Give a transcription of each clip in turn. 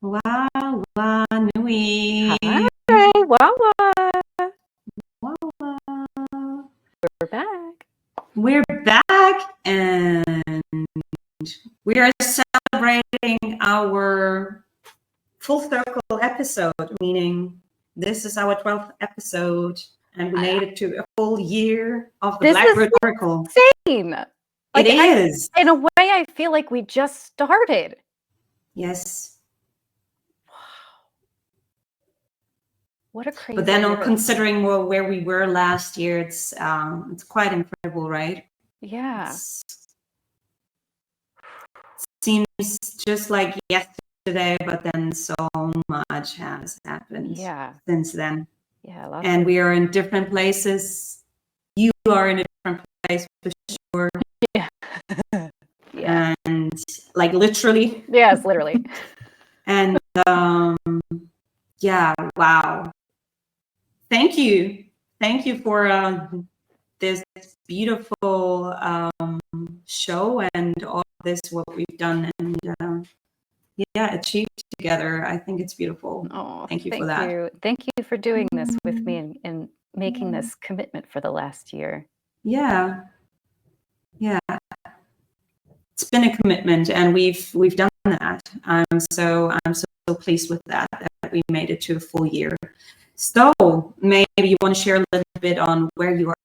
Wa wa nui. Hi, Wawa. Wa. We're back. We're back and we are celebrating our full circle episode, meaning this is our 12th episode and we made it to a full year of the This Blackbird is Oracle. insane. It is. In a way, I feel like we just started. Yes. What a crazy But then year. considering where we were last year, it's quite incredible, right? Yeah. Seems just like yesterday, but then so much has happened since then. Yeah. And we are in different places. You are in a different place for sure. Yeah. Yeah. And like literally. Yes, literally. And yeah, wow. Thank you. Thank you for this beautiful show and all this what we've done and achieved together. I think it's beautiful. Oh, thank you for that. Thank you for doing this with me and making this commitment for the last year. Yeah. It's been a commitment and we've done that. I'm so pleased with that we made it to a full year. So maybe you want to share a little bit on where you are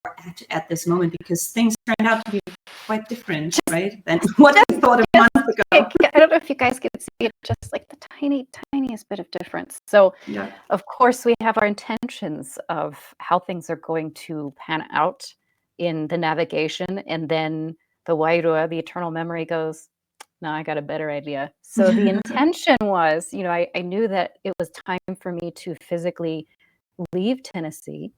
at this moment, because things turned out to be quite different, right, than what you thought a month ago. I don't know if you guys could see it, just like the tiniest bit of difference. So of course we have our intentions of how things are going to pan out in the navigation, and then the Wairua, the eternal memory, goes, no, I got a better idea. So the intention was, I knew that it was time for me to physically leave Tennessee,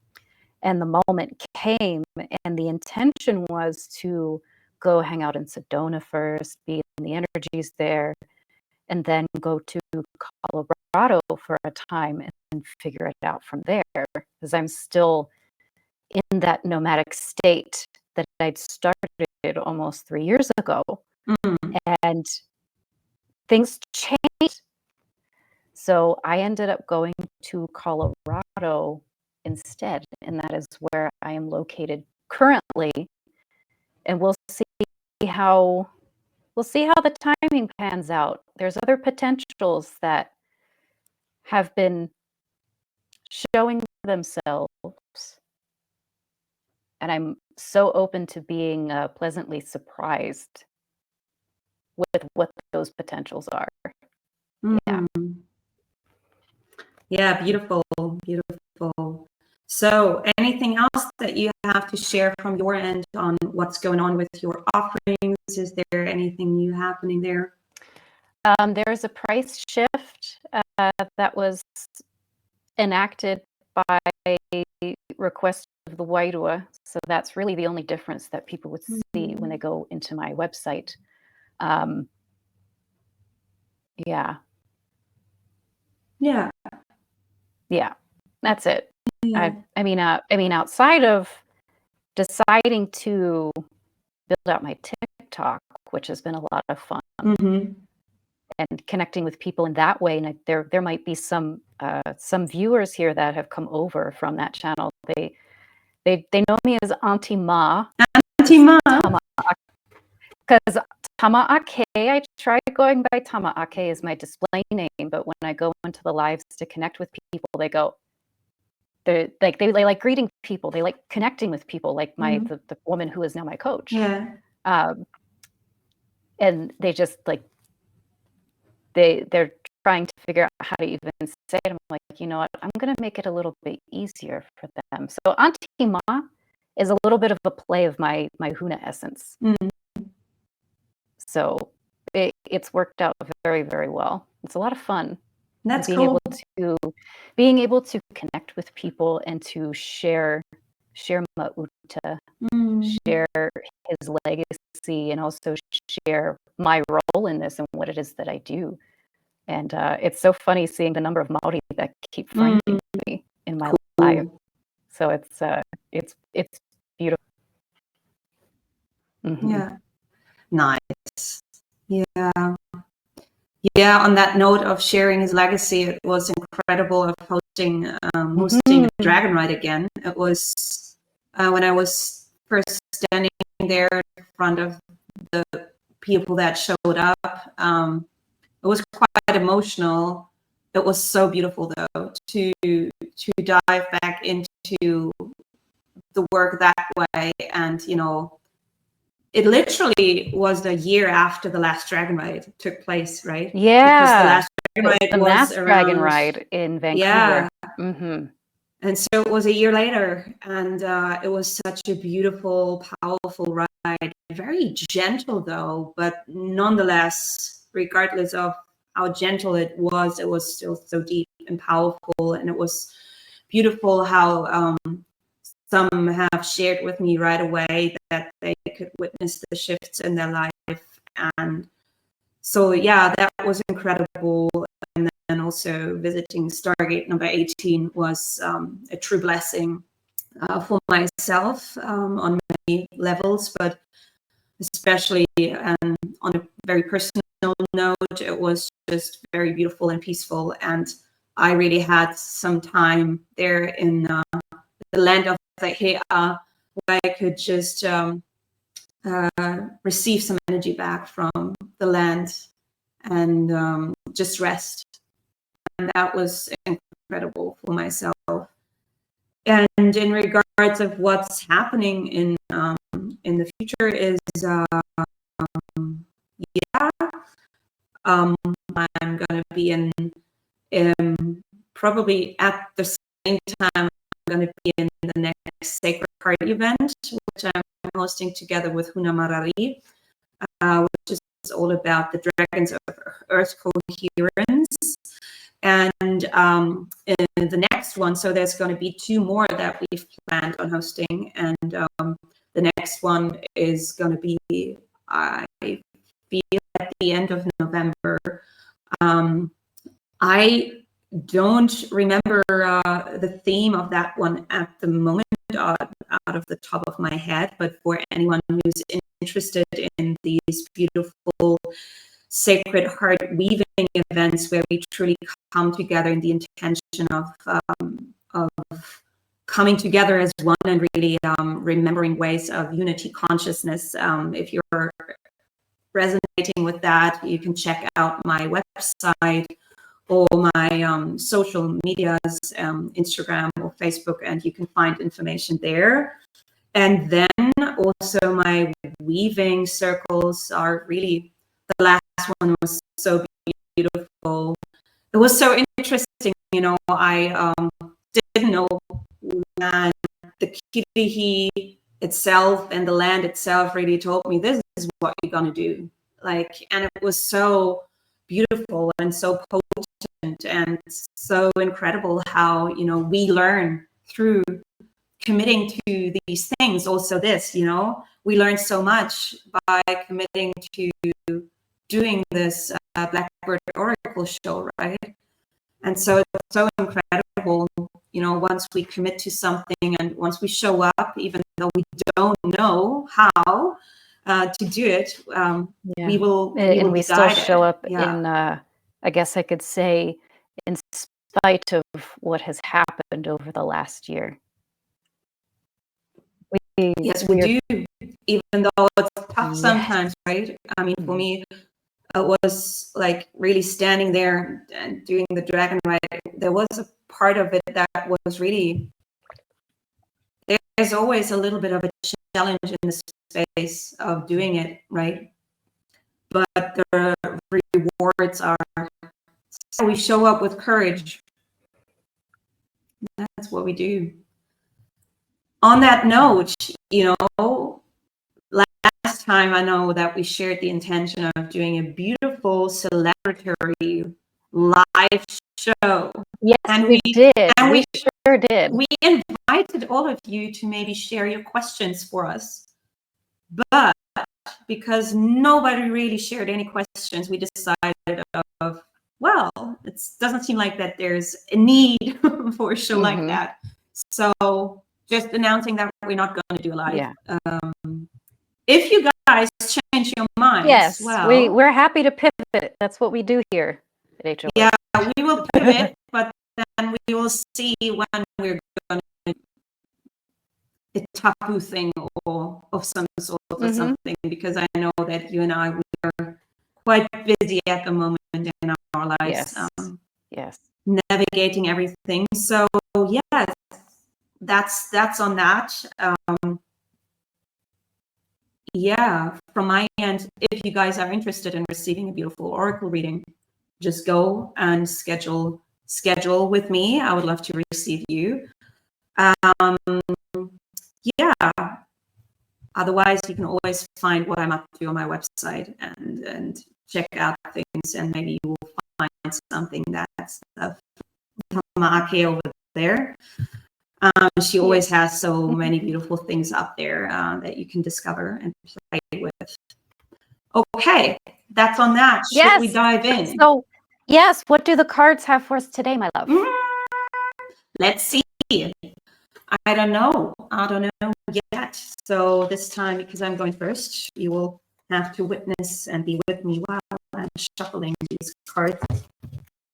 and the moment came, and the intention was to go hang out in Sedona first, be in the energies there, and then go to Colorado for a time and figure it out from there, because I'm still in that nomadic state that I'd started almost 3 years ago. And things changed. So I ended up going to Colorado instead, and that is where I am located currently. And we'll see how the timing pans out. There's other potentials that have been showing themselves, and I'm so open to being pleasantly surprised with what those potentials are. Yeah, beautiful. So anything else that you have to share from your end on what's going on with your offerings? Is there anything new happening there? There's a price shift that was enacted by request of the Wairua. So that's really the only difference that people would see when they go into my website. Yeah, that's it. I mean, outside of deciding to build out my TikTok, which has been a lot of fun, and connecting with people in that way. And there might be some viewers here that have come over from that channel. They know me as Auntie Ma. Because Tama'ake, I tried going by Tama'ake as my display name, but when I go into the lives to connect with people, they like greeting people. They like connecting with people, like the woman who is now my coach. And they just like, they're trying to figure out how to even say it. I'm like, you know what? I'm going to make it a little bit easier for them. So Auntie Ma is a little bit of a play of my Huna essence. So it's worked out very, very well. It's a lot of fun. That's cool. Being able to connect with people and to share Ma'uta, share his legacy, and also share my role in this and what it is that I do. And it's so funny seeing the number of Maori that keep finding me in my life. So it's beautiful. Yeah. Nice. Yeah. Yeah, on that note of sharing his legacy, it was incredible of hosting a dragon ride again. It was when I was first standing there in front of the people that showed up. It was quite emotional. It was so beautiful, though, to dive back into the work that way. And, it literally was the year after the last dragon ride took place, right? Yeah. Because the last dragon ride the was last around, dragon ride in Vancouver. Yeah. And so it was a year later, and it was such a beautiful, powerful ride. Very gentle, though, but nonetheless, regardless of how gentle it was still so deep and powerful. And it was beautiful how some have shared with me right away that they could witness the shifts in their life. And so, yeah, that was incredible. And then also visiting Stargate number 18 was a true blessing for myself on many levels, but especially on a very personal note, it was just very beautiful and peaceful. And I really had some time there in the land of the Hea, where I could just receive some energy back from the land and just rest. And that was incredible for myself. And in regards of what's happening in the future is, I'm going to be in probably at the same time, I'm going to be in the next Sacred Heart event, which I'm hosting together with Huna, which is all about the dragons of Earth coherence. And in the next one, so there's going to be 2 more that we've planned on hosting. And the next one is going to be, I feel, at the end of November. I don't remember the theme of that one at the moment out of the top of my head, but for anyone who's interested in these beautiful Sacred Heart weaving events where we truly come together in the intention of coming together as one and really remembering ways of unity consciousness. If you're resonating with that, you can check out my website or my social medias, Instagram or Facebook, and you can find information there. And then also my weaving circles are really, the last one was so beautiful. It was so interesting, I didn't know when the Kirihi itself and the land itself really told me, this is what you're going to do. And it was so beautiful and so potent and so incredible how, we learn through committing to these things. Also this, we learned so much by committing to doing this Blackbird Oracle show, right? And so it's so incredible, once we commit to something and once we show up, even though we don't know how to do it, we will and we still show up in, I guess I could say, in spite of what has happened over the last year. Yes, we do, even though it's tough sometimes, right? I mean, for me, it was like really standing there and doing the dragon ride. There was a part of it that was really, there's always a little bit of a challenge in the space of doing it, right? But the rewards are, so we show up with courage. That's what we do. On that note, last time I know that we shared the intention of doing a beautiful celebratory live show. Yes, and we did. And we sure did. We invited all of you to maybe share your questions for us. But because nobody really shared any questions, we decided well, it doesn't seem like that there's a need for a show like that. So just announcing that we're not going to do a live if you guys change your minds, yes, well, we're happy to pivot. That's what we do here at HOA. Yeah, we will pivot, but then we will see when we're going to a taboo thing or of some sort or something, because I know that you and I, we are quite busy at the moment in our lives. Yes. Yes. Navigating everything. So yeah, that's on that. Yeah, from my end, if you guys are interested in receiving a beautiful oracle reading, just go and schedule with me. I would love to receive you. Yeah. Otherwise, you can always find what I'm up to on my website and check out things, and maybe you will find something that's of Tamake over there. She always has so many beautiful things up there that you can discover and play with. Okay, that's on that. Should we dive in? So, yes, what do the cards have for us today, my love? Let's see. I don't know yet. So this time, because I'm going first, you will have to witness and be with me while I'm shuffling these cards.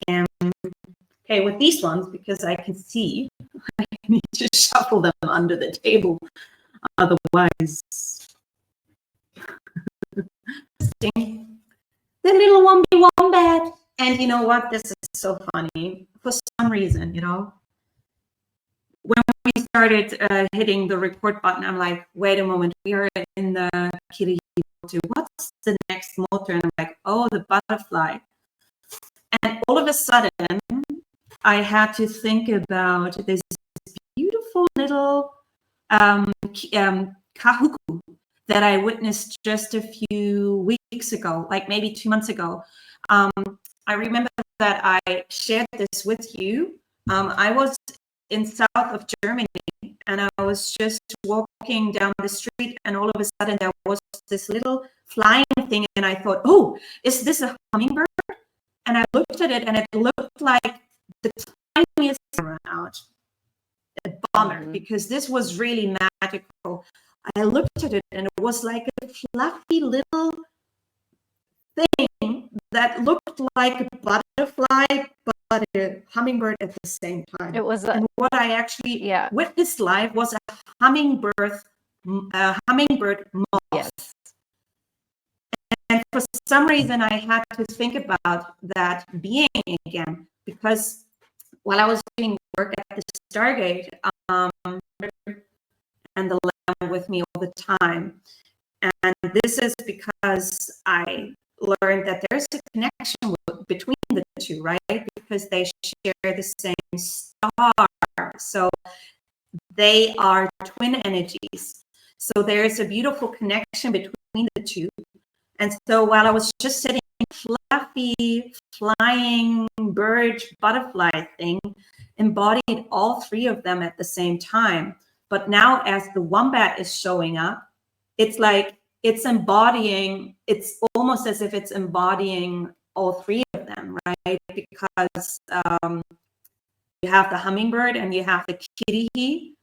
And okay, with these ones, because I can see, I need to shuffle them under the table. Otherwise, the little Womby Wombat. And you know what? This is so funny. For some reason, you know, when we started hitting the record button, I'm like, wait a moment, we are in the Kitty. What's the next motor? And I'm like, oh, the butterfly. And all of a sudden, I had to think about this beautiful little Kahuku that I witnessed just a few weeks ago, like maybe 2 months ago. I remember that I shared this with you. I was in south of Germany, and I was just walking down the street, and all of a sudden there was this little flying thing, and I thought, oh, is this a hummingbird? And I looked at it, and it looked like the tiniest out. A bummer, because this was really magical. I looked at it, and it was like a fluffy little thing that looked like a butterfly, but a hummingbird at the same time. It was, and what I actually witnessed live was a hummingbird moth. Yes. And for some reason, I had to think about that being again, because while I was doing work at the Stargate, and the lamb with me all the time. And this is because I learned that there's a connection between the two, right? Because they share the same star. So they are twin energies. So there's a beautiful connection between the two. And so while I was just sitting, fluffy, flying bird butterfly thing embodied all three of them at the same time. But now as the wombat is showing up, it's like it's almost as if it's embodying all three of them, right? Because you have the hummingbird, and you have the kitty,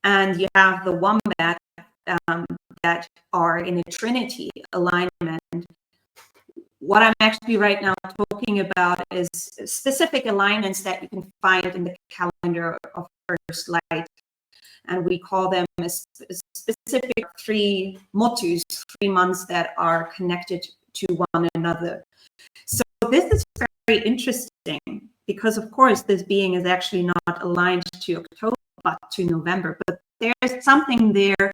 and you have the wombat, that are in a trinity alignment. What I'm actually right now talking about is specific alignments that you can find in the calendar of First Light. And we call them a specific 3 motus, 3 months that are connected to one another. So this is very interesting, because of course this being is actually not aligned to October, but to November. But there's something there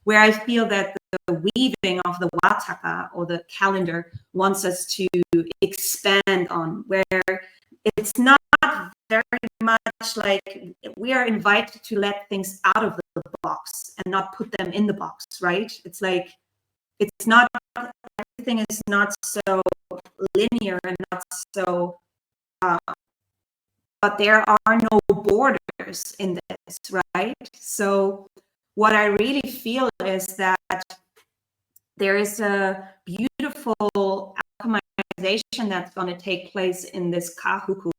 where I feel that the weaving of the Wataka, or the calendar, wants us to expand on, where it's not very much like we are invited to let things out of the box and not put them in the box, right? It's like, it's not, everything is not so linear and not so, but there are no borders in this, right? So what I really feel is that there is a beautiful alchemization that's going to take place in this Kahuku,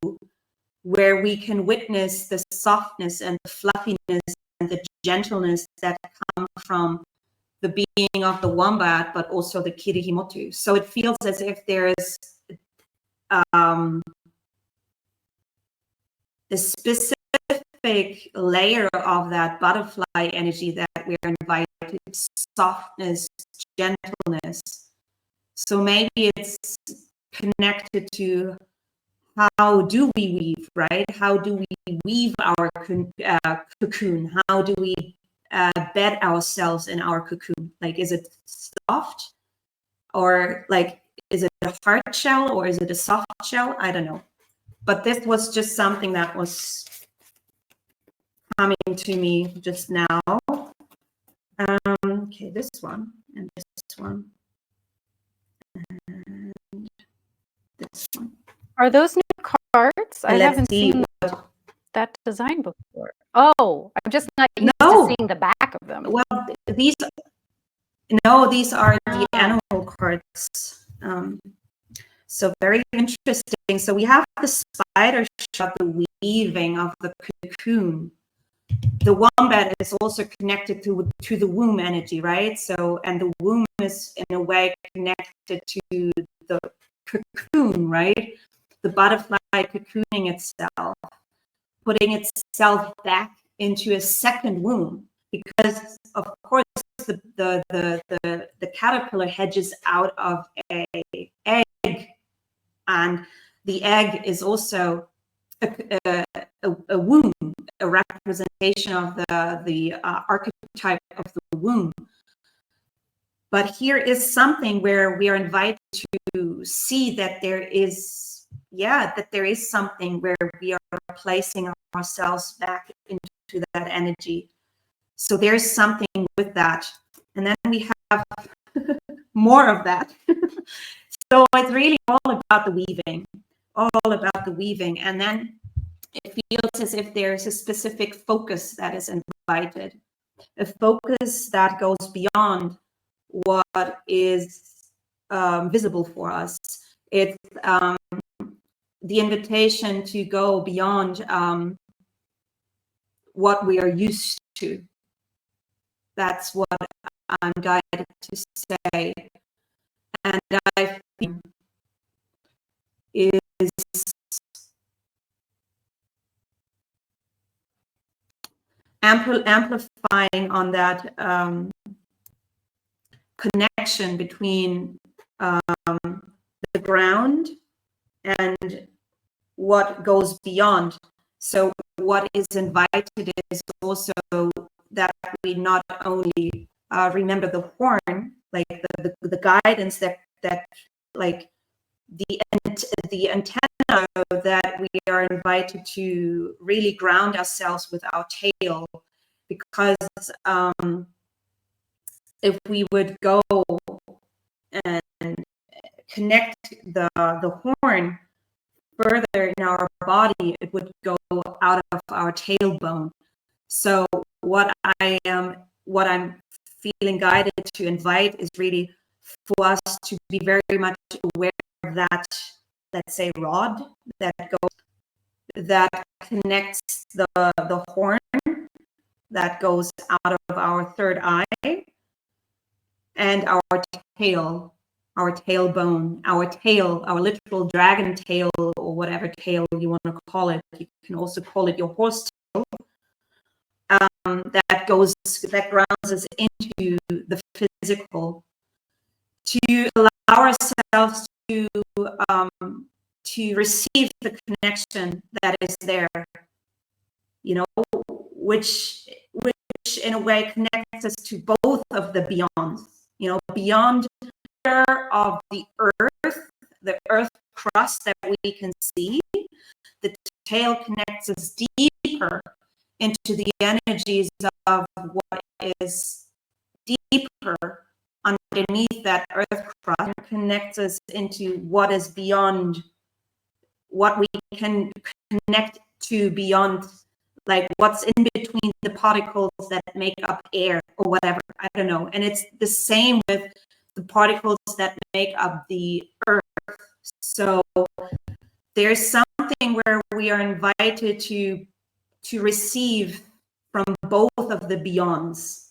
where we can witness the softness and the fluffiness and the gentleness that come from the being of the wombat, but also the kirihimoto. So it feels as if there is a specific layer of that butterfly energy that we're invited, softness, gentleness. So maybe it's connected to how do we weave, right? How do we weave our cocoon? How do we bed ourselves in our cocoon? Like, is it soft, or like, is it a hard shell, or is it a soft shell? I don't know. But this was just something that was coming to me just now. Okay, this one and this one and this one. Are those new cards? I haven't seen that design before. Oh, I'm just not used to seeing the back of them. Well, these are the animal cards. So very interesting. So we have the spider shell, the weaving of the cocoon. The wombat is also connected to the womb energy, right? So, and the womb is in a way connected to the cocoon, right? The butterfly cocooning itself, putting itself back into a second womb, because of course the caterpillar hedges out of a egg, and the egg is also a womb, a representation of the archetype of the womb. But here is something where we are invited to see that there is something where we are placing ourselves back into that energy. So there's something with that. And then we have more of that. So it's really all about the weaving. And then it feels as if there's a specific focus that is invited, a focus that goes beyond what is visible for us. It's the invitation to go beyond what we are used to. That's what I'm guided to say. And I think is amplifying on that connection between the ground and what goes beyond. So what is invited is also that we not only remember the horn, like the guidance that like the antenna, that we are invited to really ground ourselves with our tail, because if we would go and connect the horn further in our body, it would go out of our tailbone. So what I'm feeling guided to invite is really for us to be very much aware of that, let's say, rod that connects the horn that goes out of our third eye and our tail, our tailbone, our tail, our literal dragon tail, or whatever tail you want to call it. You can also call it your horse tail. That grounds us into the physical, to allow ourselves to receive the connection that is there, which in a way connects us to both of the beyonds, beyond of the earth crust that we can see. The tail connects us deeper into the energies of what is deeper underneath that earth crust, connects us into what is beyond, what we can connect to beyond, like what's in between the particles that make up air or whatever, I don't know. And it's the same with the particles that make up the earth. So there's something where we are invited to receive from both of the beyonds.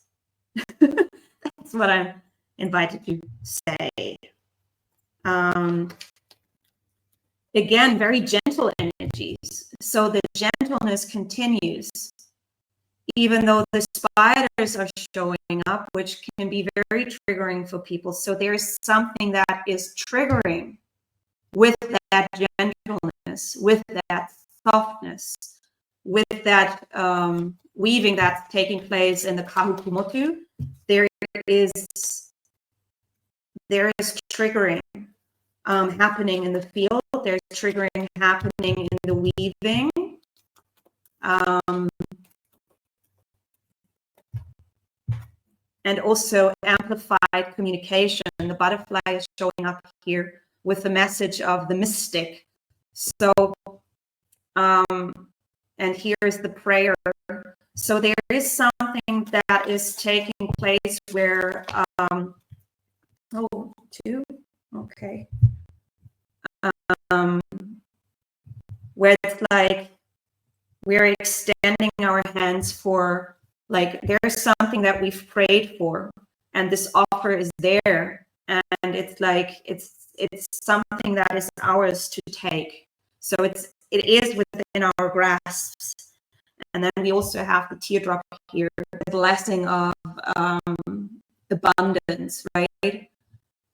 That's what I'm invited to say. Again, very gentle energies. So the gentleness continues, even though the spiders are showing up, which can be very triggering for people. So there's something that is triggering with that gentleness, with that softness, with that weaving that's taking place in the Kahuku motu. There is triggering happening in the field. There's triggering happening in the weaving. And also amplified communication. The butterfly is showing up here with the message of the mystic. So, and here's the prayer. So there is something that is taking place where, okay. Where it's like we're extending our hands for, like, there's something that we've prayed for, and this offer is there, and it's like it's something that is ours to take. So it is within our grasps. And then we also have the teardrop here, the blessing of abundance, right?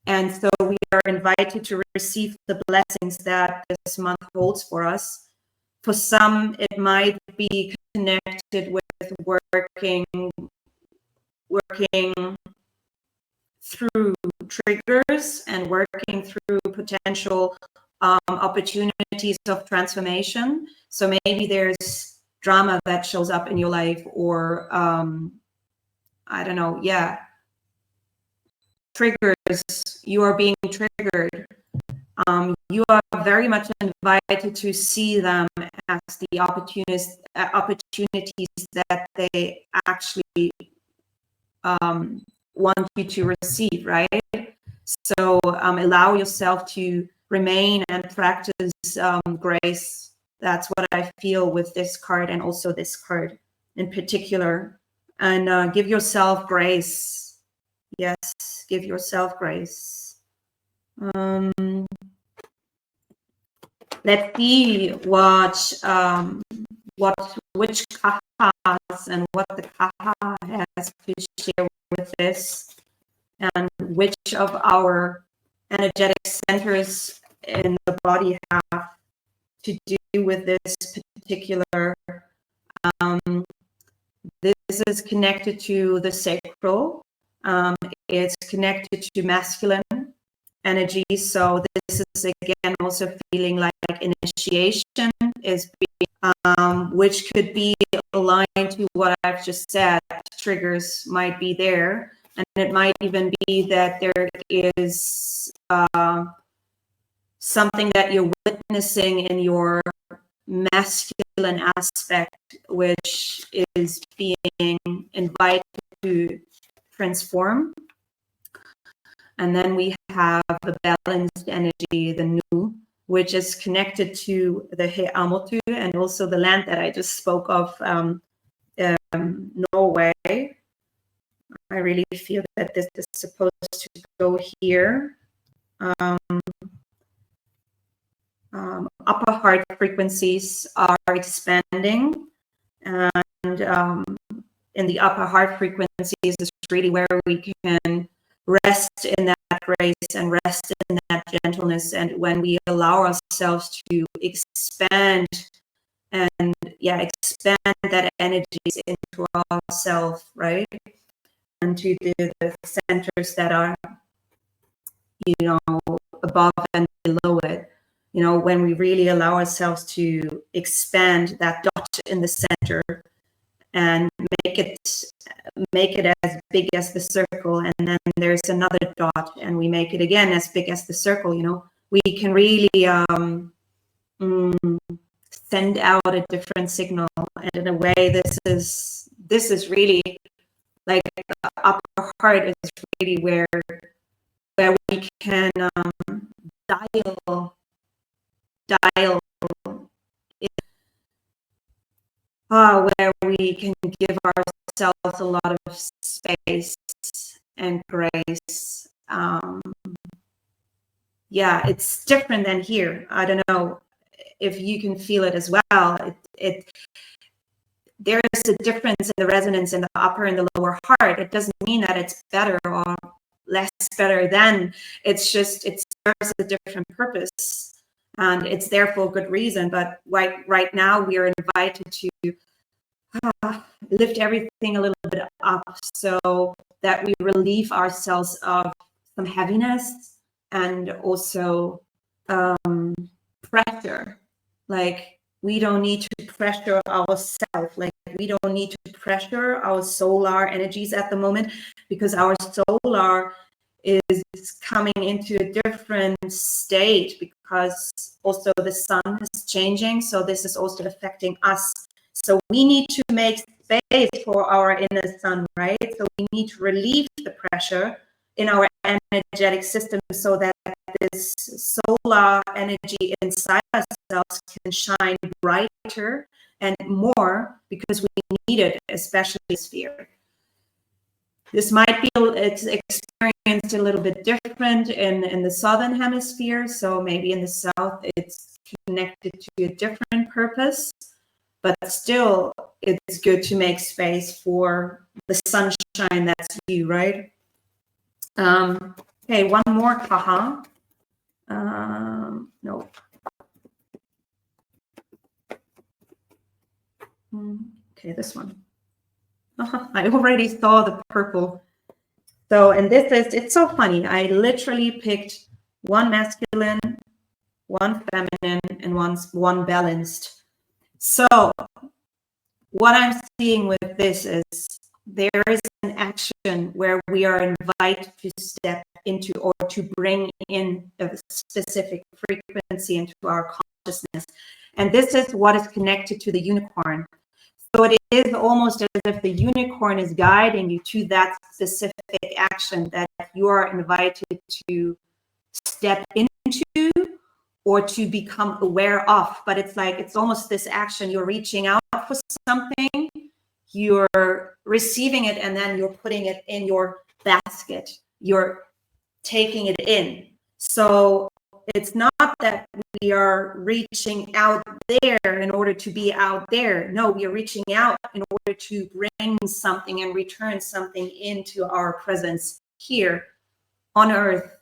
And so we are invited to receive the blessings that this month holds for us. For some, it might be connected with working through triggers and working through potential opportunities of transformation. So maybe there's drama that shows up in your life, or I don't know, triggers. You are being triggered. You are very much invited to see them as the opportunities that they actually want you to receive, right? So allow yourself to remain and practice grace. That's what I feel with this card, and also this card in particular. And give yourself grace. Yes, give yourself grace. Let's see which kahas and what the kaha has to share with this, and which of our energetic centers in the body have to do with this particular. This is connected to the sacral. It's connected to masculine energy. So this is again also feeling like initiation is being, which could be aligned to what I've just said. Triggers might be there, and it might even be that there is something that you're witnessing in your masculine aspect, which is being invited to transform. And then we have the balanced energy, the Nu, which is connected to the Heamotu and also the land that I just spoke of, Norway. I really feel that this is supposed to go here. Upper heart frequencies are expanding, and in the upper heart frequencies is really where we can rest in that grace and rest in that gentleness. And when we allow ourselves to expand and expand that energies into ourselves, right? And to the centers that are, above and below it. When we really allow ourselves to expand that dot in the center and make it as big as the circle, and then there's another dot, and we make it again as big as the circle, we can really send out a different signal. And in a way, this is really like the upper heart is really where we can dial where we can give ourselves a lot of space and grace. Yeah, it's different than here. I don't know if you can feel it as well. There is a difference in the resonance in the upper and the lower heart. It doesn't mean that it's better or less better than. It's just, it serves a different purpose, and it's there for a good reason. But right now we are invited to lift everything a little bit up, so that we relieve ourselves of some heaviness and also pressure. Like, we don't need to pressure ourselves. Like, we don't need to pressure our solar energies at the moment, because our solar is coming into a different state, because also the sun is changing. So this is also affecting us. So we need to make space for our inner sun, right? So we need to relieve the pressure in our energetic system, so that this solar energy inside ourselves can shine brighter and more, because we need it, especially this sphere. This might be, it's experienced a little bit different in the southern hemisphere. So maybe in the south, it's connected to a different purpose. But still, it's good to make space for the sunshine that's you, right? Okay, one more kaha. No. Okay, this one. I already saw the purple. So, and this is, it's so funny. I literally picked one masculine, one feminine, and one balanced. So what I'm seeing with this is there is an action where we are invited to step into, or to bring in a specific frequency into our consciousness. And this is what is connected to the unicorn. So it is almost as if the unicorn is guiding you to that specific action that you are invited to step into or to become aware of. But it's like, it's almost this action. You're reaching out for something, you're receiving it, and then you're putting it in your basket. You're taking it in. So it's not that we are reaching out there in order to be out there. No, we are reaching out in order to bring something and return something into our presence here on Earth,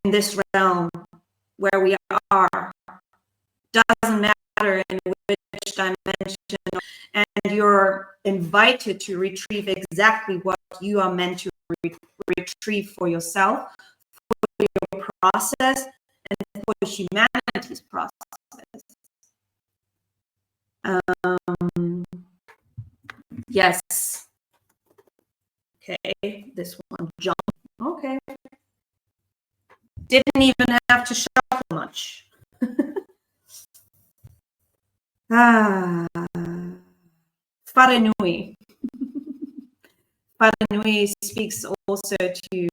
in this realm where we are. Doesn't matter in which dimension, and you're invited to retrieve exactly what you are meant to retrieve for yourself, for your process, and for humanity's process. Yes. Okay, this one, jump. Okay. Didn't even have to shuffle much. Wharenui. Wharenui speaks also to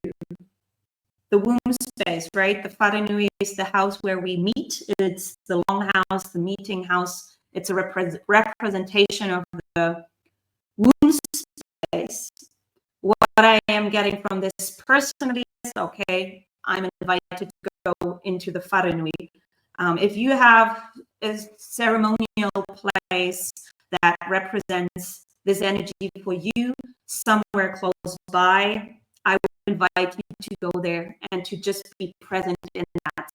the womb space, right? The Wharenui is the house where we meet. It's the longhouse, the meeting house. It's a representation of the womb space. What I am getting from this personally is, okay, I'm invited to go into the Wharenui. If you have a ceremonial place that represents this energy for you somewhere close by, I would invite you to go there and to just be present in that,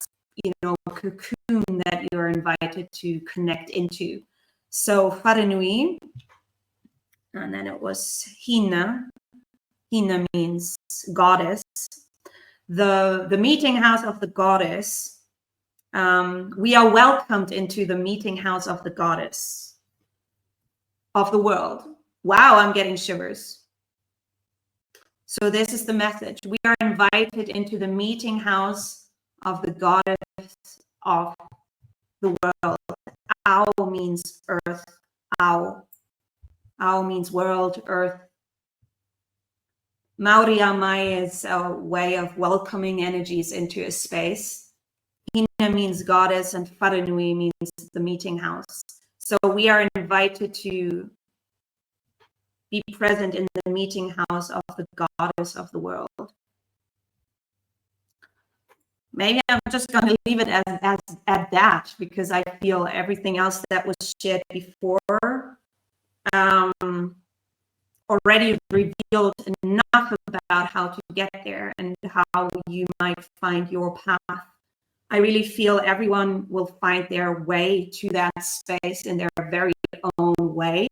cocoon that you're invited to connect into. So Wharenui, and then it was Huna. Huna means goddess. The meeting house of the goddess. We are welcomed into the meeting house of the goddess of the world. Wow, I'm getting shivers. So this is the message. We are invited into the meeting house of the goddess of the world. Ao means earth. Ao. Ao means world, earth. Maoria Mai is a way of welcoming energies into a space. Hina means goddess, and Wharenui means the meeting house. So we are invited to be present in the meeting house of the goddess of the world. Maybe I'm just going to leave it as at that, because I feel everything else that was shared before already revealed enough about how to get there and how you might find your path. I really feel everyone will find their way to that space in their very own way.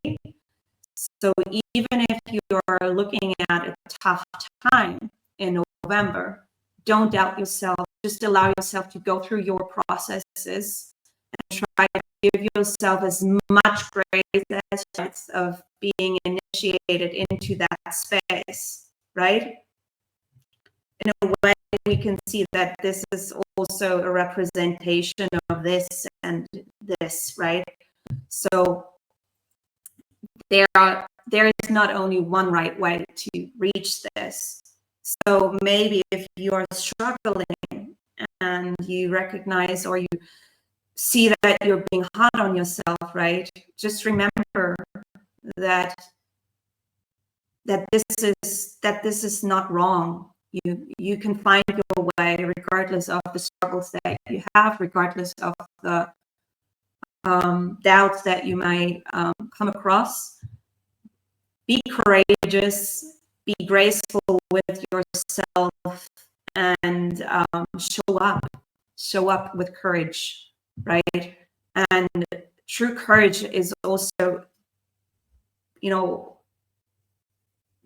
So even if you're looking at a tough time in November, don't doubt yourself. Just allow yourself to go through your processes and try to give yourself as much grace as chance of being initiated into that space, right? In a way, we can see that this is also a representation of this and this, right? So there is not only one right way to reach this. So maybe if you're struggling and you recognize or you see that you're being hard on yourself, right? Just remember that this is not wrong. You can find your way regardless of the struggles that you have, regardless of the doubts that you might come across. Be courageous, be graceful with yourself, and show up with courage, right? And true courage is also,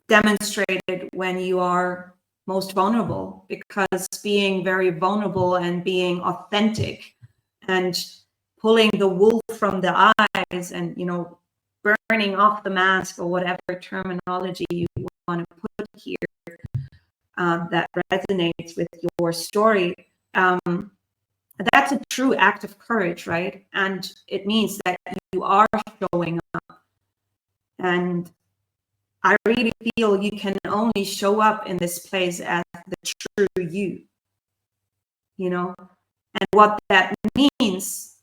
demonstrated when you are most vulnerable, because being very vulnerable and being authentic and pulling the wool from the eyes and, burning off the mask, or whatever terminology you want to put here that resonates with your story, that's a true act of courage, right? And it means that you are showing up. And I really feel you can only show up in this place as the true you, and what that means.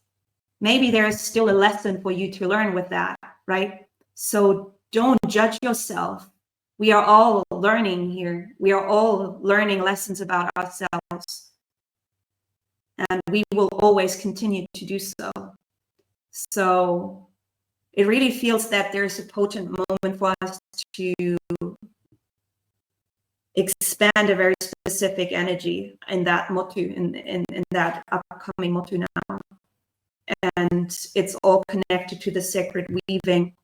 Maybe there's still a lesson for you to learn with that, right? So don't judge yourself. We are all learning here. We are all learning lessons about ourselves. And we will always continue to do so. So it really feels that there's a potent moment for us to expand a very specific energy in that motu, in that upcoming motu now. And it's all connected to the sacred weaving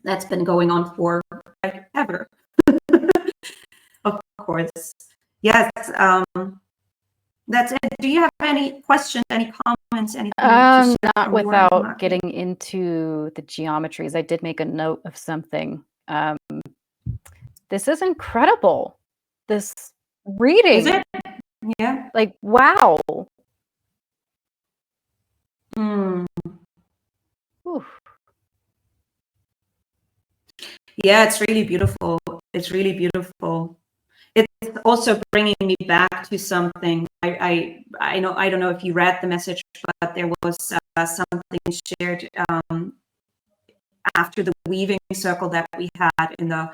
that's been going on for ever. Of course. Yes. That's it. Do you have any questions, any comments, anything? Not without getting into the geometries. I did make a note of something. This is incredible. This reading. Is it? Yeah. Like, wow. Yeah, it's really beautiful. It's really beautiful. It's also bringing me back to something. I know, I don't know if you read the message, but there was something shared after the weaving circle that we had in the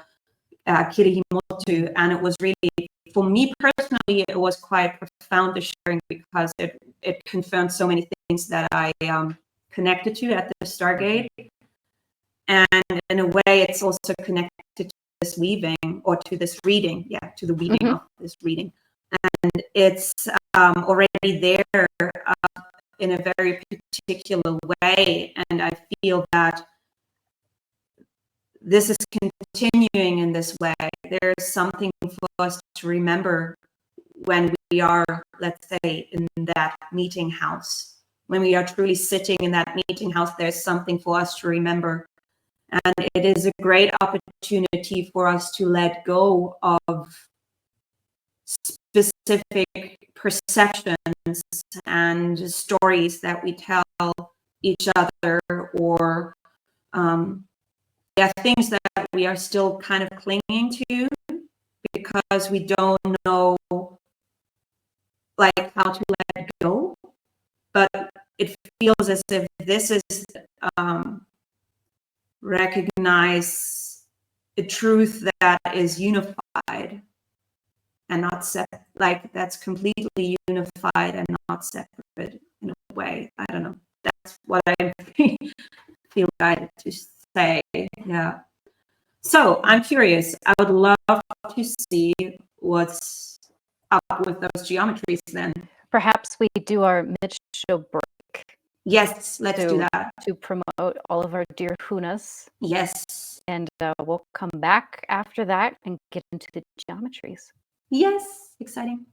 Kirihimoto, and it was really, for me personally, it was quite profound, the sharing, because it confirmed so many things that I connected to at the Stargate. And in a way, it's also connected to this weaving, or to this reading, to the weaving of this reading. And it's already there in a very particular way. And I feel that this is continuing in this way. There's something for us to remember when we are, let's say, in that meeting house. When we are truly sitting in that meeting house, there's something for us to remember. And it is a great opportunity for us to let go of specific perceptions and stories that we tell each other, or things that we are still kind of clinging to because we don't know like how to let go. But it feels as if this is recognize a truth that is unified and not separate, like that's completely unified and not separate in a way. I don't know. That's what I feel guided to say. Yeah. So I'm curious. I would love to see what's up with those geometries then. Perhaps we do our mid-show break. Yes, let's do that. To promote all of our dear Hunas. Yes. And we'll come back after that and get into the geometries. Yes, exciting.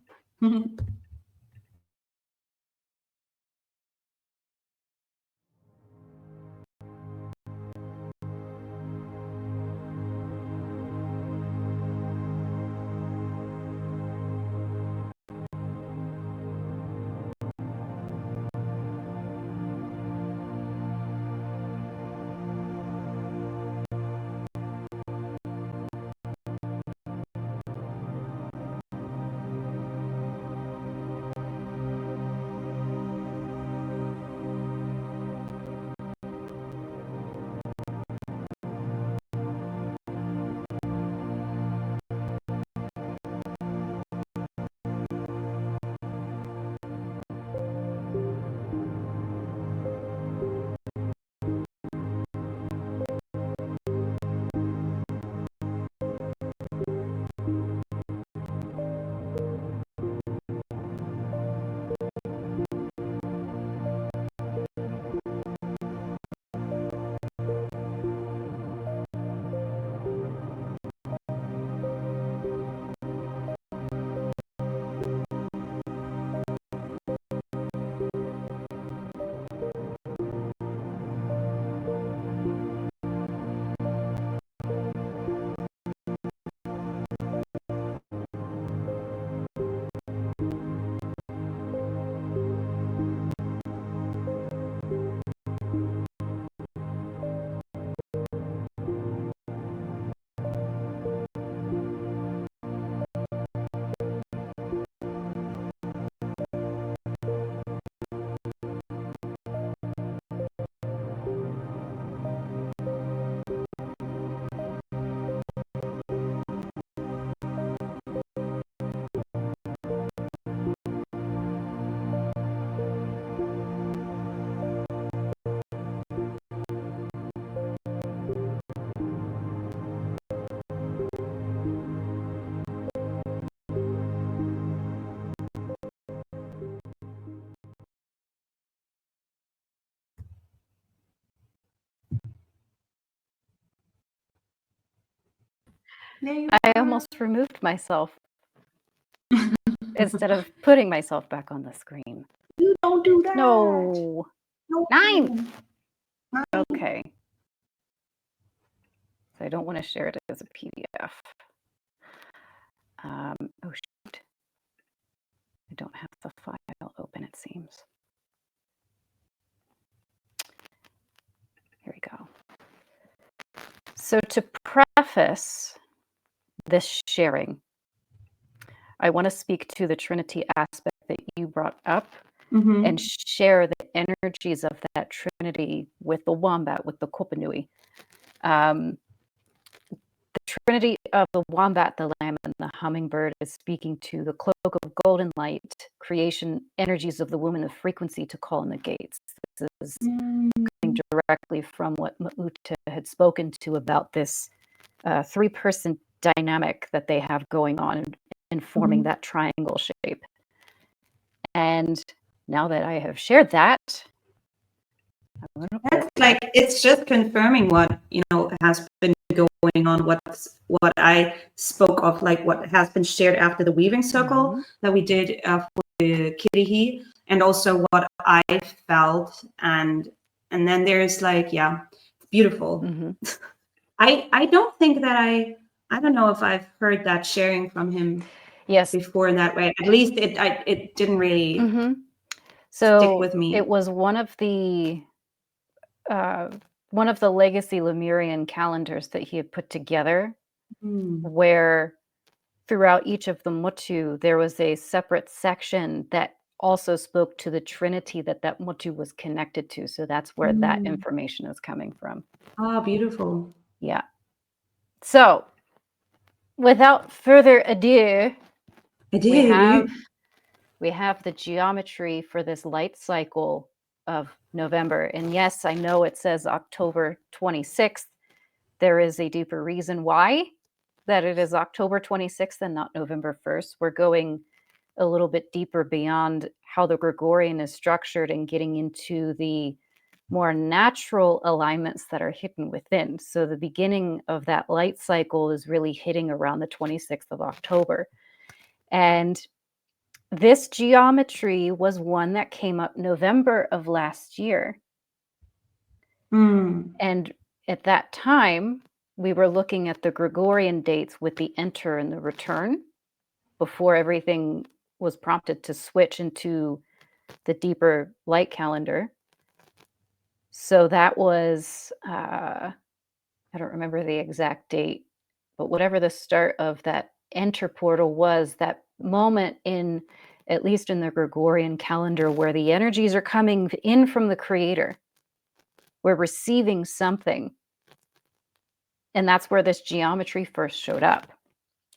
I almost removed myself instead of putting myself back on the screen. You don't do that. No. 9. Okay. So I don't want to share it as a PDF. Oh, shoot. I don't have the file open, it seems. Here we go. So to preface this sharing, I want to speak to the Trinity aspect that you brought up and share the energies of that Trinity with the wombat, with the Kopanui. The Trinity of the wombat, the lamb, and the hummingbird is speaking to the cloak of golden light, creation energies of the womb, and the frequency to call in the gates. This is coming directly from what Mauta had spoken to about this three-person dynamic that they have going on in forming that triangle shape. And now that I have shared that, that's like, it's just confirming what has been going on, what I spoke of, like what has been shared after the weaving circle that we did for the Kirihi, and also what I felt, and then there's like, yeah, it's beautiful. I don't think that I don't know if I've heard that sharing from him before in that way. At least it didn't really stick with me. It was one of the legacy Lemurian calendars that he had put together, where throughout each of the Motu, there was a separate section that also spoke to the Trinity that Motu was connected to. So that's where that information is coming from. Ah, beautiful. Yeah. So without further ado, we have the geometry for this light cycle of November. And yes, I know it says October 26th. There is a deeper reason why that it is October 26th and not November 1st. We're going a little bit deeper beyond how the Gregorian is structured and getting into the more natural alignments that are hidden within. So the beginning of that light cycle is really hitting around the 26th of October. And this geometry was one that came up November of last year. And at that time, we were looking at the Gregorian dates with the enter and the return before everything was prompted to switch into the deeper light calendar. So that was, I don't remember the exact date, but whatever the start of that enter portal was, that moment in, at least in the Gregorian calendar, where the energies are coming in from the creator. We're receiving something. And that's where this geometry first showed up.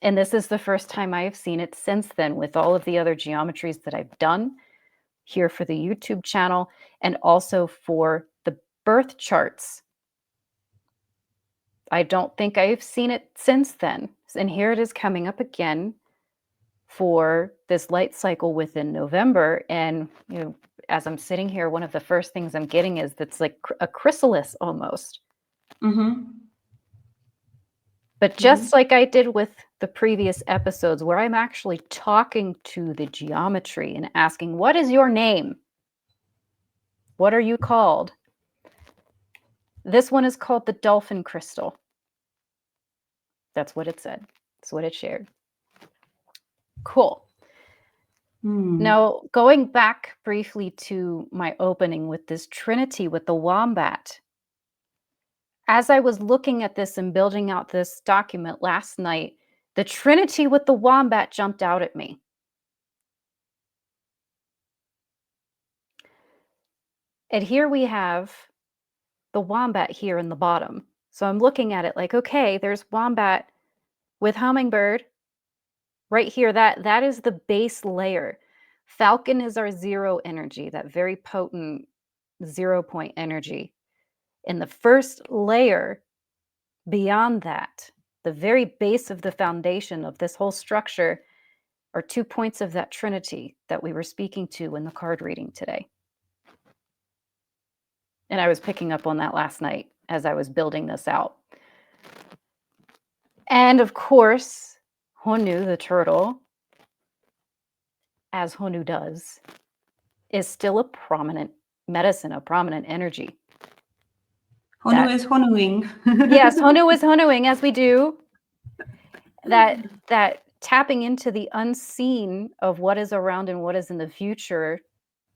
And this is the first time I have seen it since then, with all of the other geometries that I've done here for the YouTube channel and also for the birth charts. I don't think I've seen it since then. And here it is coming up again for this light cycle within November. And, you know, as I'm sitting here, one of the first things I'm getting is that's like a chrysalis almost. But just like I did with the previous episodes, where I'm actually talking to the geometry and asking, what is your name? What are you called? This one is called the dolphin crystal. That's what it said. That's what it shared. Cool. Now, going back briefly to my opening with this trinity with the wombat, as I was looking at this and building out this document last night, the trinity with the wombat jumped out at me. And here we have the wombat here in the bottom. So I'm looking at it like, okay, there's wombat with hummingbird right here. That is the base layer. Falcon is our zero energy, that very potent 0 point energy. And the first layer beyond that, the very base of the foundation of this whole structure, are 2 points of that trinity that we were speaking to in the card reading today. And I was picking up on that last night as I was building this out. And of course, Honu, the turtle, as Honu does, is still a prominent medicine, a prominent energy. Honu is Honuing. Yes, Honu is Honuing, as we do. That tapping into the unseen of what is around and what is in the future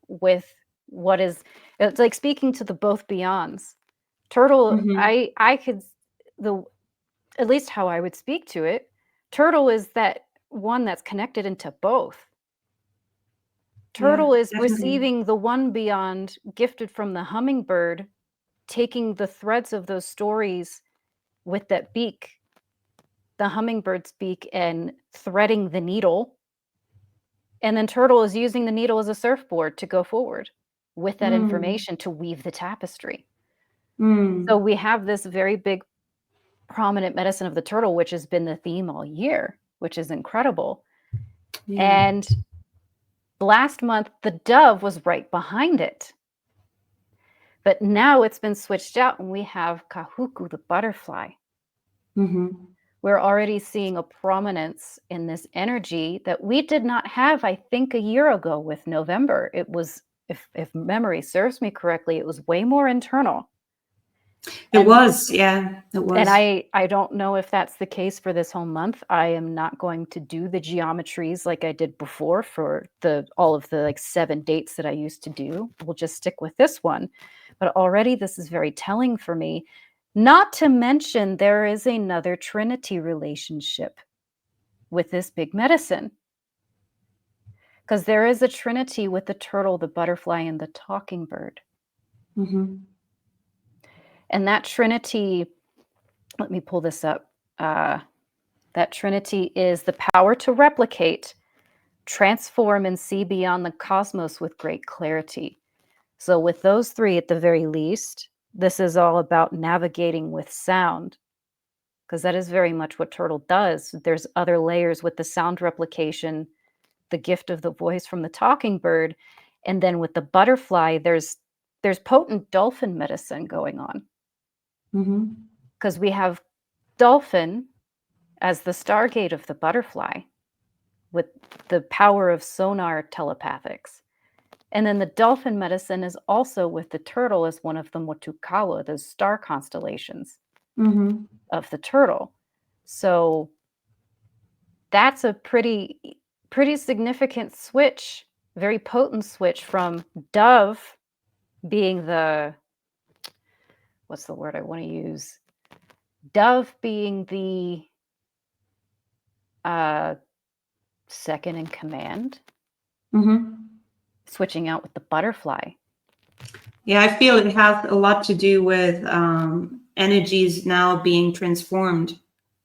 with what is, it's like speaking to the both beyonds. Turtle, I could, at least how I would speak to it, turtle is that one that's connected into both. Turtle is receiving the one beyond gifted from the hummingbird, taking the threads of those stories with that beak, the hummingbird's beak, and threading the needle. And then turtle is using the needle as a surfboard to go forward with that information to weave the tapestry. So we have this very big prominent medicine of the turtle, which has been the theme all year, which is incredible. And last month, the dove was right behind it. But now it's been switched out and we have Kahuku, the butterfly. We're already seeing a prominence in this energy that we did not have, I think, a year ago with November. It was, if memory serves me correctly, it was way more internal. It was. And I don't know if that's the case for this whole month. I am not going to do the geometries like I did before for all of the 7 dates that I used to do. We'll just stick with this one. But already this is very telling for me. Not to mention there is another trinity relationship with this big medicine. Because there is a trinity with the turtle, the butterfly, and the talking bird. And that trinity, let me pull this up. That trinity is the power to replicate, transform, and see beyond the cosmos with great clarity. So with those three, at the very least, this is all about navigating with sound, because that is very much what turtle does. There's other layers with the sound replication, the gift of the voice from the talking bird, and then with the butterfly, there's potent dolphin medicine going on. Because we have dolphin as the stargate of the butterfly with the power of sonar telepathics. And then the dolphin medicine is also with the turtle as one of the Motukawa, those star constellations of the turtle. So that's a pretty significant switch, very potent switch from dove being the, what's the word I want to use? Dove being the second in command, switching out with the butterfly. Yeah, I feel it has a lot to do with energies now being transformed.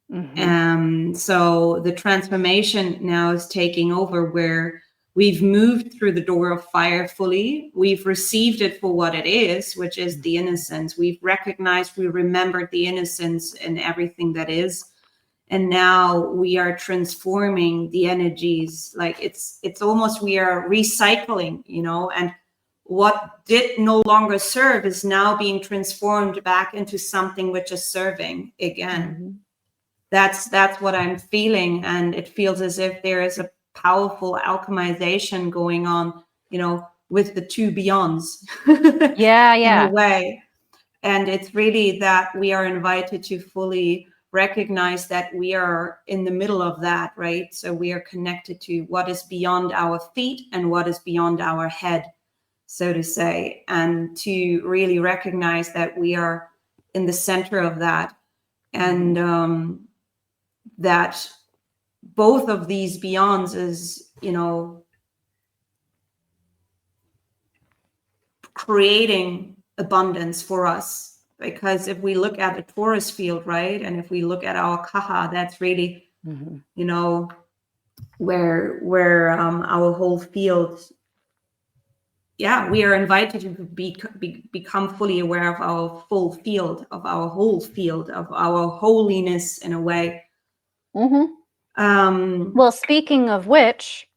So the transformation now is taking over, where we've moved through the door of fire fully. We've received it for what it is, which is the innocence. We've recognized, we remembered the innocence and everything that is. And now we are transforming the energies. Like it's almost, we are recycling, and what did no longer serve is now being transformed back into something which is serving again. That's what I'm feeling. And it feels as if there is a powerful alchemization going on, with the two beyonds. Yeah. In a way. And it's really that we are invited to fully recognize that we are in the middle of that, right? So we are connected to what is beyond our feet and what is beyond our head, so to say, and to really recognize that we are in the center of that. And that both of these beyonds is, creating abundance for us. Because if we look at the Taurus field, right, and if we look at our Kaha, that's really, where our whole field, we are invited to become fully aware of our full field, of our whole field, of our holiness in a way. Well, speaking of which,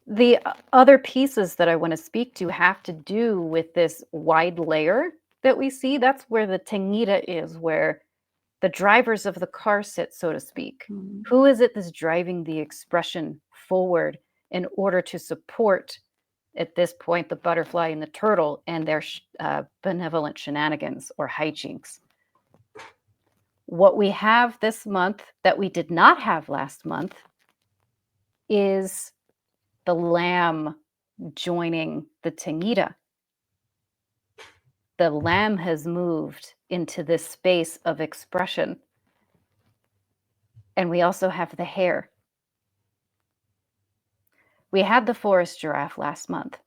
the other pieces that I want to speak to have to do with this wide layer that we see. That's where the Tengida is, where the drivers of the car sit, so to speak. Who is it that's driving the expression forward in order to support, at this point, the butterfly and the turtle and their benevolent shenanigans or hijinks? What we have this month that we did not have last month is the lamb joining the Tengida. The lamb has moved into this space of expression. And we also have the hare. We had the forest giraffe last month.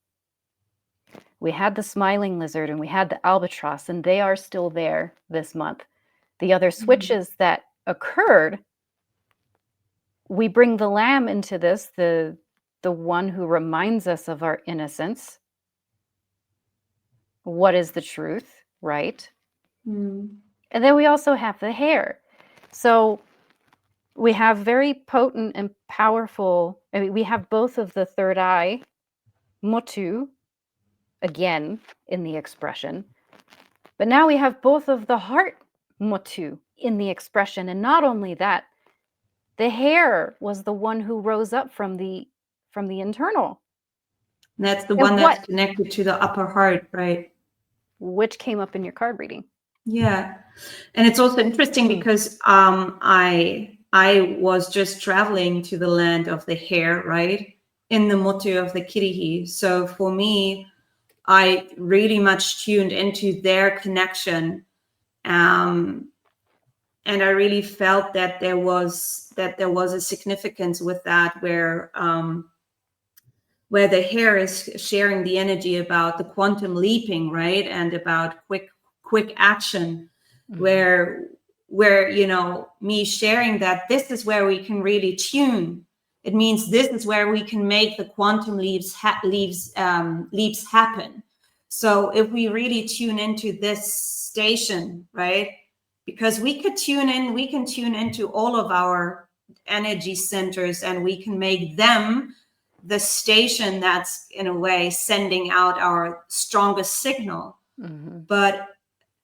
We had the smiling lizard and we had the albatross, and they are still there this month. The other switches that occurred, we bring the lamb into this, the one who reminds us of our innocence. What is the truth, right? And then we also have the hare. So we have very potent and powerful, we have both of the third eye, motu, again, in the expression. But now we have both of the heart, motu, in the expression. And not only that, the hare was the one who rose up from the internal. And that's the one that's connected to the upper heart, right? Which came up in your card reading. Yeah. And it's also interesting because I was just traveling to the land of the hare, right? In the motu of the Kirihi. So for me, I really much tuned into their connection. And I really felt that there was a significance with that, where the hare is sharing the energy about the quantum leaping, right? And about quick action, where where, me sharing that this is where we can really tune. It means this is where we can make the quantum leaps happen. So if we really tune into this station, right? Because we can tune into all of our energy centers, and we can make them the station that's in a way sending out our strongest signal. But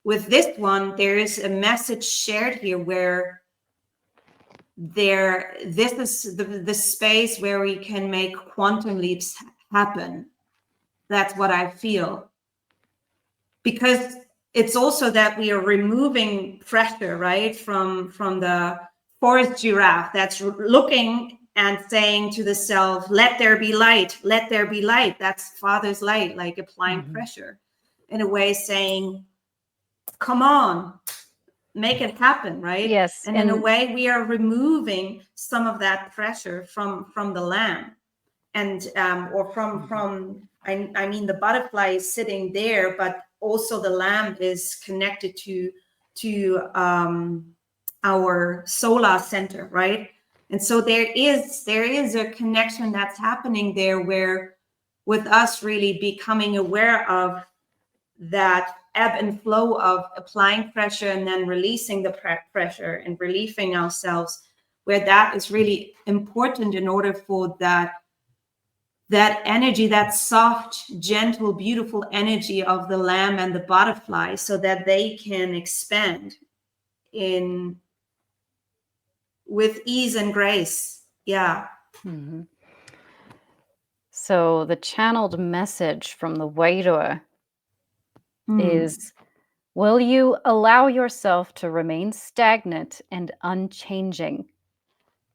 with this one, there is a message shared here where this is the space where we can make quantum leaps happen. That's what I feel. Because it's also that we are removing pressure, right, from the forest giraffe that's looking and saying to the self, let there be light, let there be light. That's Father's light, like applying pressure in a way, saying, come on, make it happen, right? Yes. And in a way, we are removing some of that pressure from the lamb, and or from I mean, the butterfly is sitting there, but also the lamb is connected to our solar center, right? And so there is a connection that's happening there, where with us really becoming aware of that ebb and flow of applying pressure and then releasing the pressure and relieving ourselves, where that is really important in order for that energy, that soft, gentle, beautiful energy of the lamb and the butterfly, so that they can expand with ease and grace. Yeah. So the channeled message from the Wairua is, will you allow yourself to remain stagnant and unchanging?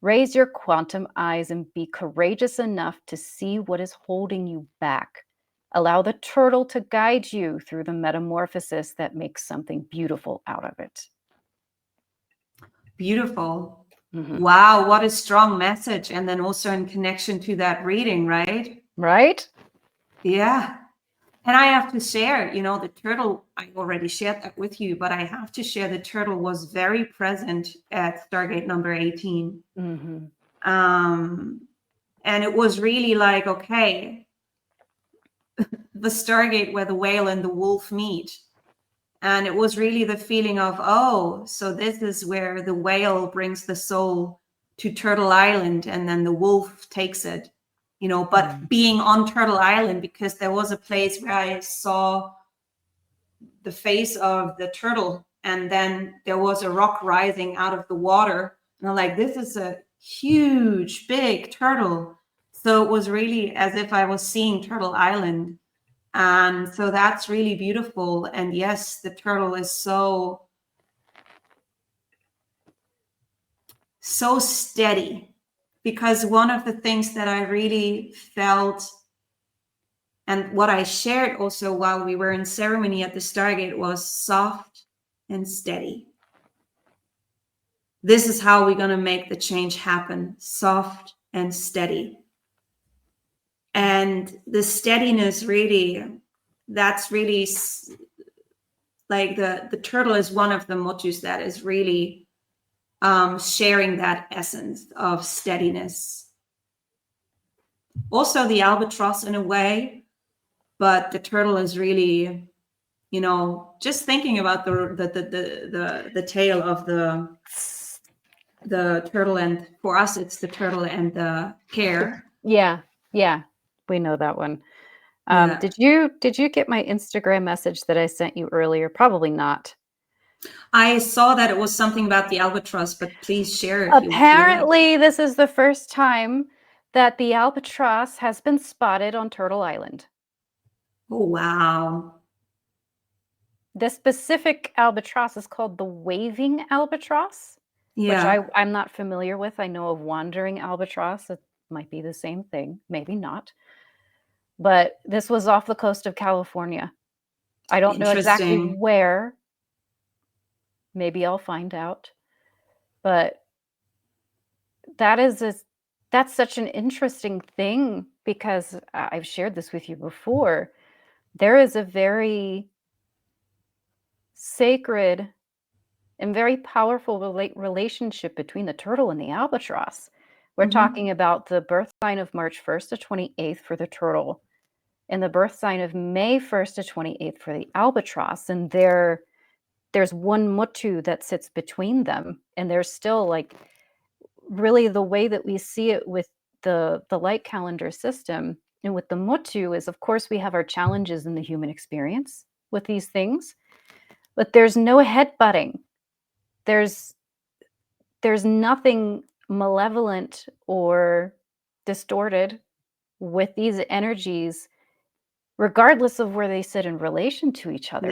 Raise your quantum eyes and be courageous enough to see what is holding you back. Allow the turtle to guide you through the metamorphosis that makes something beautiful out of it. Beautiful. Wow, what a strong message. And then also in connection to that reading, right? Right? Yeah. And I have to share, the turtle, I already shared that with you, but I have to share the turtle was very present at Stargate number 18. And it was really like, okay, the Stargate where the whale and the wolf meet. And it was really the feeling of, oh, so this is where the whale brings the soul to Turtle Island, and then the wolf takes it. But being on Turtle Island, because there was a place where I saw the face of the turtle, and then there was a rock rising out of the water. And I'm like, this is a huge, big turtle. So it was really as if I was seeing Turtle Island. And so that's really beautiful. And yes, the turtle is so steady. Because one of the things that I really felt, and what I shared also while we were in ceremony at the Stargate, was soft and steady. This is how we're going to make the change happen. Soft and steady. And the steadiness really, that's really like the turtle is one of the motus that is really sharing that essence of steadiness. Also the albatross in a way, but the turtle is really, just thinking about the tail of the turtle, and for us it's the turtle and the hare. Yeah, we know that one. Yeah. Did you get my Instagram message that I sent you earlier? Probably not. I saw that it was something about the albatross, but please share if Apparently, this is the first time that the albatross has been spotted on Turtle Island. Oh, wow. The specific albatross is called the waving albatross, which I'm not familiar with. I know of wandering albatross. It might be the same thing, maybe not. But this was off the coast of California. I don't know exactly where. Maybe I'll find out. But that's such an interesting thing, because I've shared this with you before. There is a very sacred and very powerful relationship between the turtle and the albatross. We're Mm-hmm. talking about the birth sign of March 1st to 28th for the turtle and the birth sign of May 1st to 28th for the albatross. And there's one motu that sits between them. And there's still like really the way that we see it with the light calendar system and with the motu is, of course, we have our challenges in the human experience with these things, but there's no headbutting. There's nothing malevolent or distorted with these energies, regardless of where they sit in relation to each other.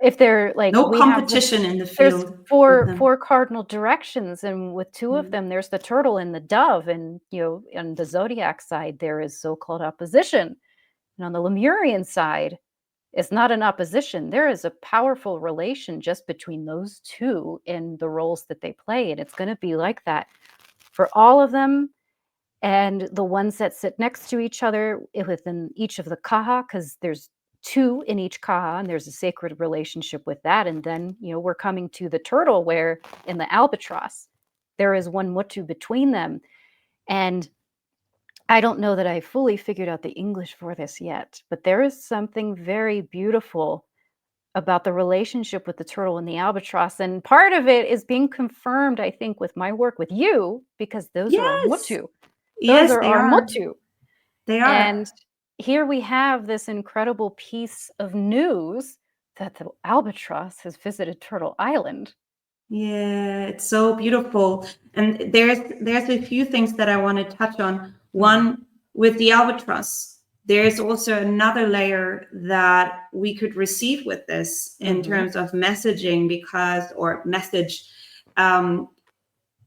If they're like, no competition in the field. There's four cardinal directions, and with two of them, there's the turtle and the dove, and on the zodiac side, there is so-called opposition, and on the Lemurian side, it's not an opposition. There is a powerful relation just between those two in the roles that they play, and it's going to be like that for all of them. And the ones that sit next to each other within each of the kaha, because there's two in each kaha, and there's a sacred relationship with that. And then, we're coming to the turtle, where in the albatross, there is one motu between them. And I don't know that I fully figured out the English for this yet, but there is something very beautiful about the relationship with the turtle and the albatross. And part of it is being confirmed, I think, with my work with you, because those are our motu. Those are our motu. They are. And here we have this incredible piece of news that the albatross has visited Turtle Island. Yeah, it's so beautiful. And there's a few things that I want to touch on. One, with the albatross, there's also another layer that we could receive with this in terms of messaging,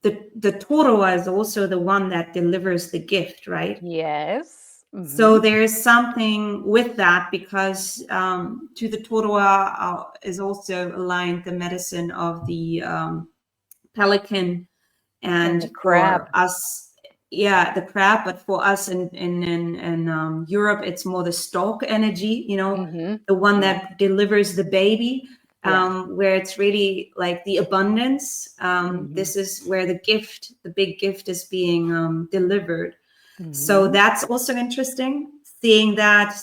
the Toroa is also the one that delivers the gift, right? Yes. So there is something with that, because to the Toroa is also aligned the medicine of the pelican, and the crab. For us, the crab. But for us in Europe, it's more the stork energy, the one that delivers the baby. Where it's really like the abundance. This is where the big gift is being delivered. So that's also interesting, seeing that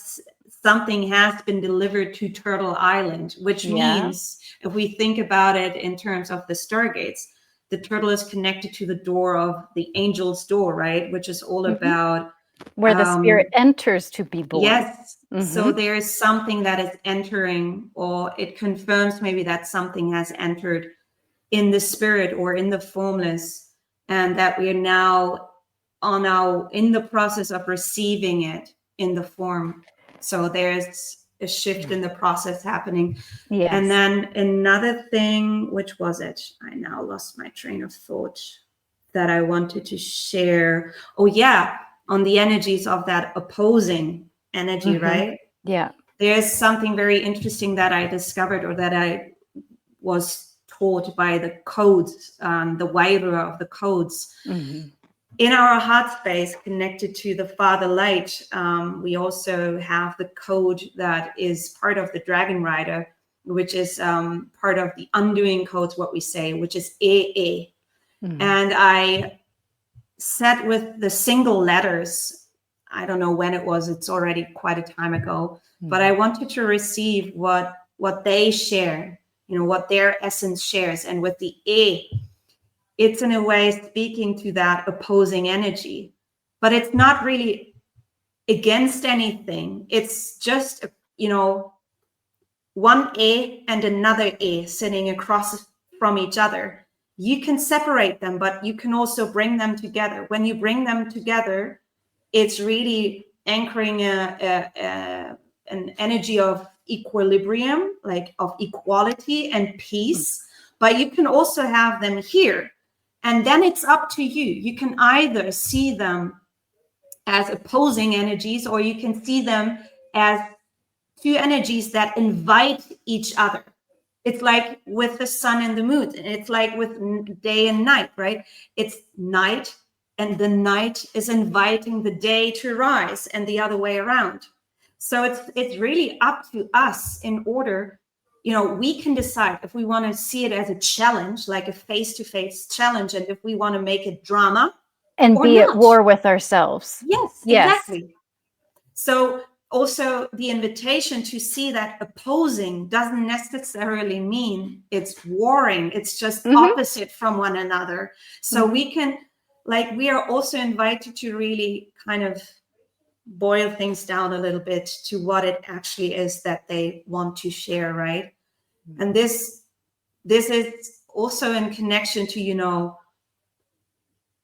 something has been delivered to Turtle Island, which means if we think about it in terms of the stargates, the turtle is connected to the door of the angel's door, right? Which is all about where the spirit enters to be born. Yes. So there is something that is entering, or it confirms maybe that something has entered in the spirit or in the formless, and that we are now in the process of receiving it in the form. So there's a shift in the process happening. Yes. And then another thing, which was it? I now lost my train of thought that I wanted to share. Oh yeah, on the energies of that opposing energy, right? Yeah. There's something very interesting that I discovered, or that I was taught by the codes, the Wairua of the codes. In our heart space, connected to the Father Light, we also have the code that is part of the Dragon Rider, which is part of the undoing codes, what we say, which is AA. And I sat with the single letters. I don't know when it was. It's already quite a time ago. But I wanted to receive what they share, what their essence shares. And with the A, it's in a way speaking to that opposing energy, but it's not really against anything. It's just, one A and another A sitting across from each other. You can separate them, but you can also bring them together. When you bring them together, it's really anchoring an energy of equilibrium, like of equality and peace. But you can also have them here. And then it's up to you. You can either see them as opposing energies, or you can see them as two energies that invite each other. It's like with the sun and the moon. It's like with day and night, right? It's night, and the night is inviting the day to rise, and the other way around. So it's really up to us in order we can decide if we want to see it as a challenge, like a face-to-face challenge, and if we want to make it drama and or be at not. war with ourselves. Yes, exactly. So also the invitation to see that opposing doesn't necessarily mean it's warring. It's just opposite from one another. So we can, we are also invited to really kind of boil things down a little bit to what it actually is that they want to share, right? And this is also in connection to,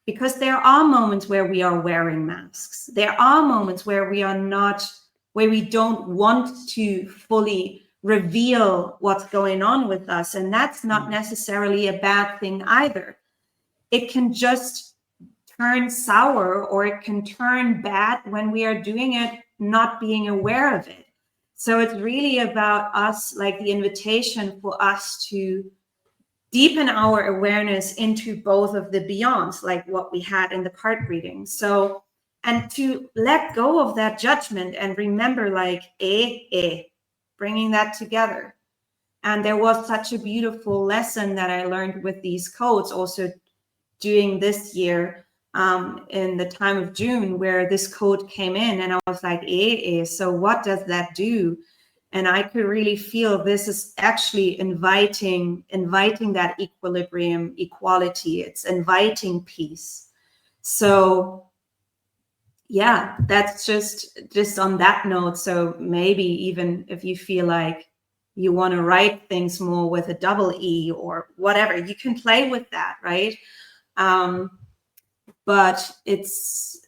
because there are moments where we are wearing masks. There are moments where we don't want to fully reveal what's going on with us. And that's not necessarily a bad thing either. It can just turn sour, or it can turn bad when we are doing it, not being aware of it. So it's really about us, like the invitation for us to deepen our awareness into both of the beyonds, like what we had in the card reading. So, and to let go of that judgment and remember, bringing that together. And there was such a beautiful lesson that I learned with these codes also doing this year, in the time of June, where this code came in, and I was like, so what does that do? And I could really feel this is actually inviting that equilibrium, equality. It's inviting peace. So yeah, that's just on that note. So maybe even if you feel like you want to write things more with a double E or whatever, you can play with that, right? But it's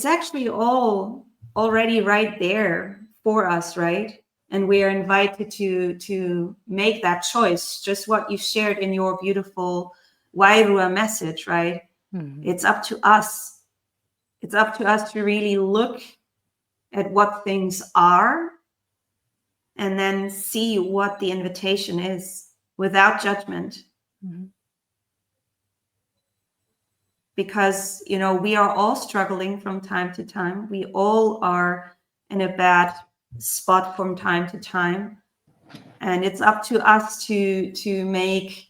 actually all already right there for us, right? And we are invited to make that choice, just what you shared in your beautiful Wairua message, right? It's up to us. It's up to us to really look at what things are and then see what the invitation is without judgment. Because, we are all struggling from time to time. We all are in a bad spot from time to time. And it's up to us to make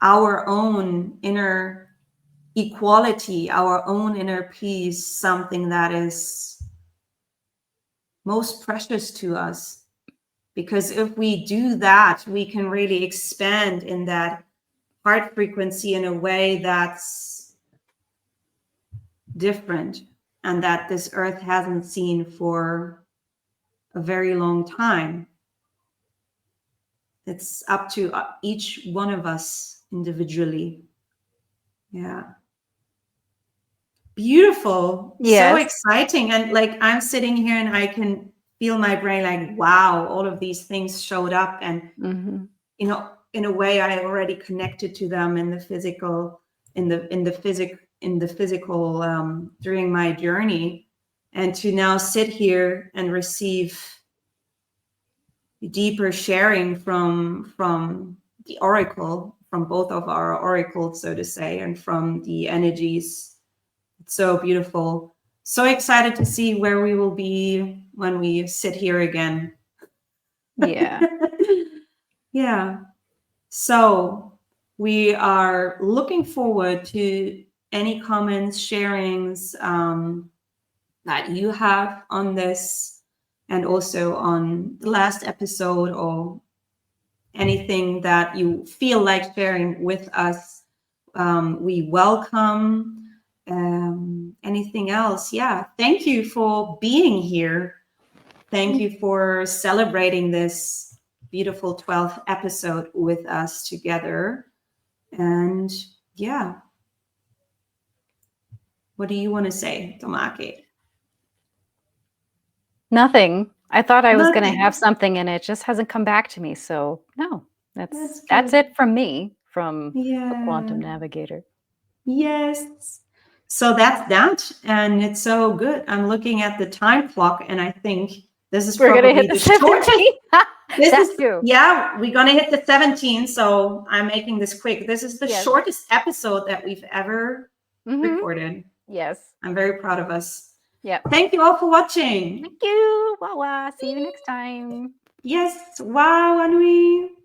our own inner equality, our own inner peace, something that is most precious to us. Because if we do that, we can really expand in that heart frequency in a way that's different and that this earth hasn't seen for a very long time. It's up to each one of us individually. Yeah. Beautiful. Yes. So exciting. And I'm sitting here and I can feel my brain like, wow, all of these things showed up. And, in a way I already connected to them in the physical, during my journey. And to now sit here and receive deeper sharing from the oracle, from both of our oracles, so to say, and from the energies. It's so beautiful. So excited to see where we will be when we sit here again. Yeah. Yeah. So we are looking forward to any comments, sharings that you have on this, and also on the last episode, or anything that you feel like sharing with us. We welcome anything else. Yeah. Thank you for being here. Thank you for celebrating this beautiful 12th episode with us together. And yeah. What do you want to say, Tamaki? Nothing. I thought I was going to have something and it just hasn't come back to me. So no, that's it from me, from the Quantum Navigator. Yes. So that's that. And it's so good. I'm looking at the time clock and I think this is probably hit the shortest. Too. Yeah, we're going to hit the 17. So I'm making this quick. This is the shortest episode that we've ever recorded. Yes. I'm very proud of us. Yeah. Thank you all for watching. Thank you. Wawa. See you next time. Yes. Wow, Anui.